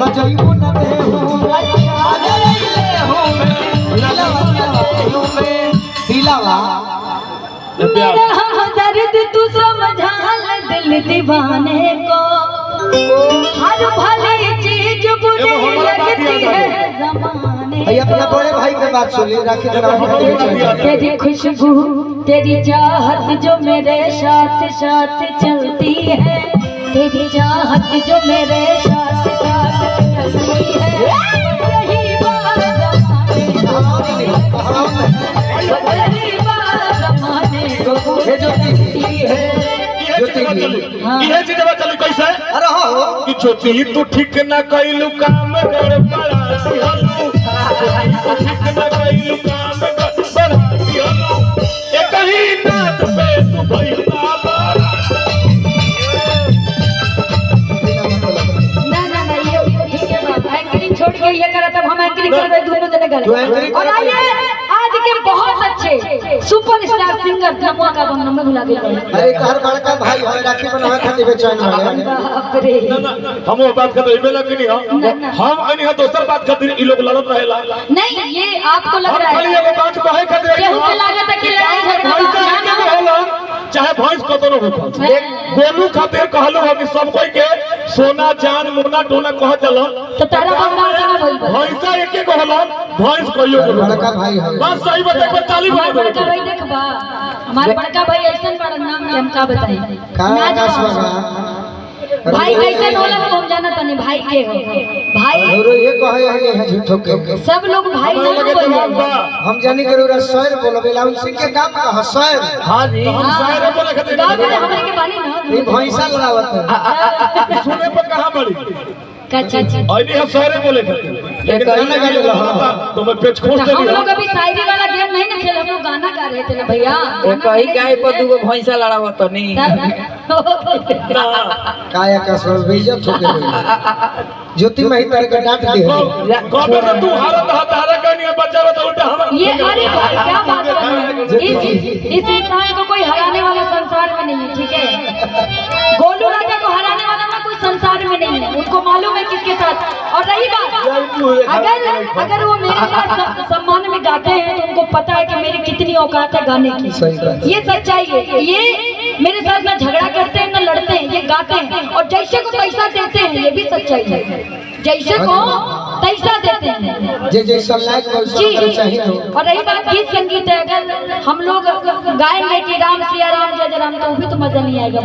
लजइबो न देहू दिलावा मेरा हमदर्द तू समझा ले दिल दीवाने को हर भले चीज बुरी लगती है जमाने भाई अपना बड़े भाई के बात सुनिए राखी तेरी खुशबू तेरी चाहत जो मेरे साथ साथ चलती है तेरी चाहत जो मेरे साथ साथ चलती है यही बात जमाने को चलती है ये चीजवा चली कैसे अरे हो कि ज्योति तू ठीक ना कइलू काम गड़बड़ा दिहलू तू ठीक ना कइलू काम गड़बड़ा दिहलू ए कहीं बात पे तू भइला ना ये ठीक है बात एंकरिंग छोड़ के ये करा तब हम एंकरिंग कर दे दोनों जने गलत और आइए आज के बहुत अच्छे सुपरस्टार सिंगर नमवा का नंबर भुला गए अरे हर बड़का भाई है राखी बनावे खातिर बेचैन है बाप रे हम वो बात करते इबे लग नहीं हम अनि है दोसर बात खातिर ई लोग लड़त रहेला नहीं ये आपको लग रहा खाली है एगो बात कहे खातिर केहू के लागत है कि लड़ाई झगड़ा होला चाहे भैंस कतनो हो गोलू खातिर कहलो हो कि सब कोई के सोना चांद मोना टोना कह चलो तो तारा बंगाल से ना बोल भैंसा एके कहला भैंस कहियो बड़का भाई है बस सही बात एक बार ताली हमारे बजा बड़का भाई देखबा हमारे बड़का भाई ऐसा बड़ा नाम के हम का बताई का आकाश बाबा भाई कैसे होला वो हम जाना तनी भाई के हो भाई और ये कहे है नहीं है झूठो के सब लोग भाई ना बोले हम जानी करूरा शहर बोलो बेलाउन सिंह के काम का शहर हां जी हम शायर बोले खातिर गांव में हमरे के बानी ना ये भैंसा लड़ावत है सुने पर कहां बड़ी अच्छा आईनी है शायर बोले खातिर लेकिन गाना गा लेला तो मैं पेच खोज दे हम लोग अभी शायरी वाला गेम नहीं ना खेल हम लोग गाना गा रहे थे ना भैया कहीं काहे पर दूगो भैंसा लड़ावत नहीं काया का स्वर बेइज्जत हो गई ज्योति मही तरह का डांट दे कबे तो तू हारत हतारा कहनी बचावा तो उल्टा हम ये अरे भाई क्या बात कर रहे हैं इस इंसान को कोई हराने वाला संसार में नहीं है ठीक है गोलू राजा को हराने वाला ना कोई संसार में नहीं है उनको मालूम है किसके साथ और रही बात अगर वो मेरे साथ सम्मान में गाते हैं तो उनको पता है कि मेरी कितनी औकात है गाने की सही बात ये सच्चाई है ये मेरे साथ ना झगड़ा करते हैं ना लड़ते हैं ये गाते हैं और जैसे को पैसा देते हैं ये भी सच्चाई है जैसे को पैसा देते हैं जे जैसा लायक वैसा चाहिए और रही बात गीत संगीत है अगर हम लोग गाएंगे कि राम सिया राम जय जय राम तो भी तो मजा नहीं आएगा।